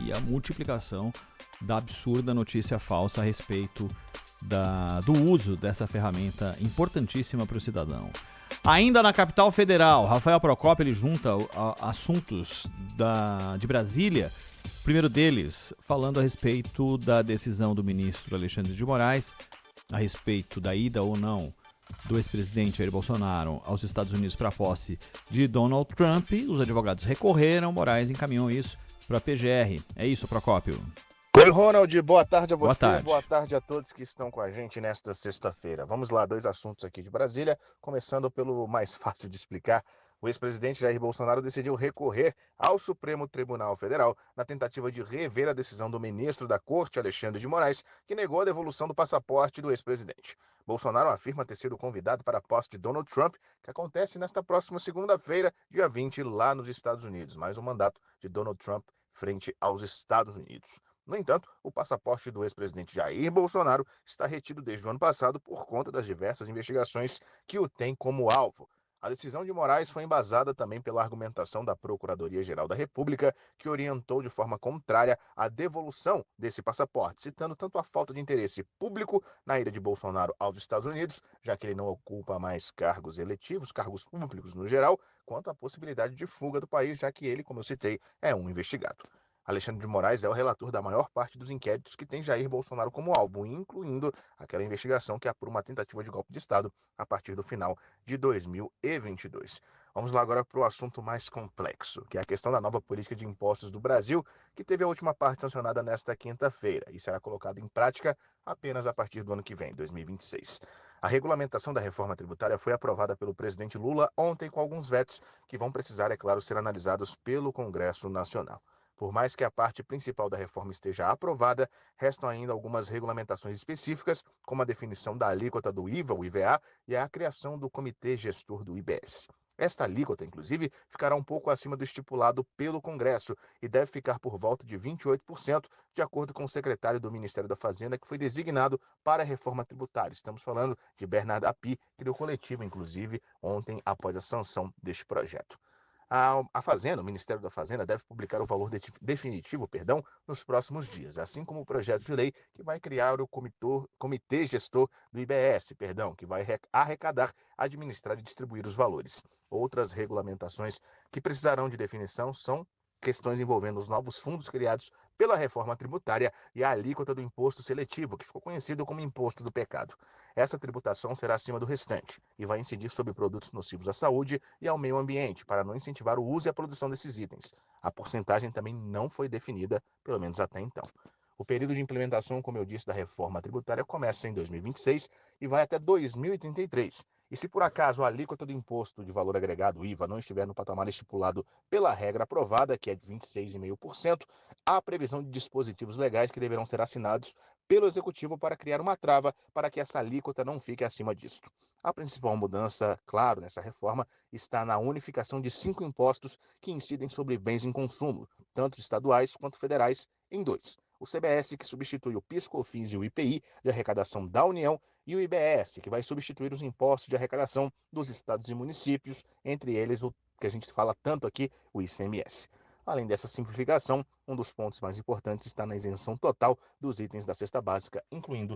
e a multiplicação da absurda notícia falsa a respeito do uso dessa ferramenta importantíssima para o cidadão. Ainda na capital federal, Rafael Procópio ele junta assuntos de Brasília. O primeiro deles, falando a respeito da decisão do ministro Alexandre de Moraes, a respeito da ida ou não do ex-presidente Jair Bolsonaro aos Estados Unidos para a posse de Donald Trump. Os advogados recorreram, Moraes encaminhou isso para a PGR. É isso, Procópio. Oi, Ronald, boa tarde a você, Boa tarde a todos que estão com a gente nesta sexta-feira. Vamos lá, 2 assuntos aqui de Brasília, começando pelo mais fácil de explicar. O ex-presidente Jair Bolsonaro decidiu recorrer ao Supremo Tribunal Federal na tentativa de rever a decisão do ministro da Corte, Alexandre de Moraes, que negou a devolução do passaporte do ex-presidente. Bolsonaro afirma ter sido convidado para a posse de Donald Trump, que acontece nesta próxima segunda-feira, dia 20, lá nos Estados Unidos. Mais um mandato de Donald Trump frente aos Estados Unidos. No entanto, o passaporte do ex-presidente Jair Bolsonaro está retido desde o ano passado por conta das diversas investigações que o têm como alvo. A decisão de Moraes foi embasada também pela argumentação da Procuradoria-Geral da República, que orientou de forma contrária a devolução desse passaporte, citando tanto a falta de interesse público na ida de Bolsonaro aos Estados Unidos, já que ele não ocupa mais cargos eletivos, cargos públicos no geral, quanto a possibilidade de fuga do país, já que ele, como eu citei, é um investigado. Alexandre de Moraes é o relator da maior parte dos inquéritos que tem Jair Bolsonaro como alvo, incluindo aquela investigação que apura uma tentativa de golpe de Estado a partir do final de 2022. Vamos lá agora para o assunto mais complexo, que é a questão da nova política de impostos do Brasil, que teve a última parte sancionada nesta quinta-feira e será colocada em prática apenas a partir do ano que vem, 2026. A regulamentação da reforma tributária foi aprovada pelo presidente Lula ontem com alguns vetos que vão precisar, é claro, ser analisados pelo Congresso Nacional. Por mais que a parte principal da reforma esteja aprovada, restam ainda algumas regulamentações específicas, como a definição da alíquota do IVA, o IVA, e a criação do Comitê Gestor do IBS. Esta alíquota, inclusive, ficará um pouco acima do estipulado pelo Congresso e deve ficar por volta de 28%, de acordo com o secretário do Ministério da Fazenda, que foi designado para a reforma tributária. Estamos falando de Bernardo Api, que deu coletivo, inclusive, ontem após a sanção deste projeto. A Fazenda, o Ministério da Fazenda, deve publicar o valor definitivo, nos próximos dias, assim como o projeto de lei que vai criar o Comitê Gestor do IBS, que vai arrecadar, administrar e distribuir os valores. Outras regulamentações que precisarão de definição são questões envolvendo os novos fundos criados pela reforma tributária e a alíquota do imposto seletivo, que ficou conhecido como imposto do pecado. Essa tributação será acima do restante e vai incidir sobre produtos nocivos à saúde e ao meio ambiente, para não incentivar o uso e a produção desses itens. A porcentagem também não foi definida, pelo menos até então. O período de implementação, como eu disse, da reforma tributária começa em 2026 e vai até 2033. E se por acaso a alíquota do imposto de valor agregado, IVA, não estiver no patamar estipulado pela regra aprovada, que é de 26,5%, há a previsão de dispositivos legais que deverão ser assinados pelo Executivo para criar uma trava para que essa alíquota não fique acima disto. A principal mudança, claro, nessa reforma está na unificação de 5 impostos que incidem sobre bens em consumo, tanto estaduais quanto federais, em 2. O CBS, que substitui o PIS, COFINS e o IPI de arrecadação da União, e o IBS, que vai substituir os impostos de arrecadação dos estados e municípios, entre eles o que a gente fala tanto aqui, o ICMS. Além dessa simplificação, um dos pontos mais importantes está na isenção total dos itens da cesta básica, incluindo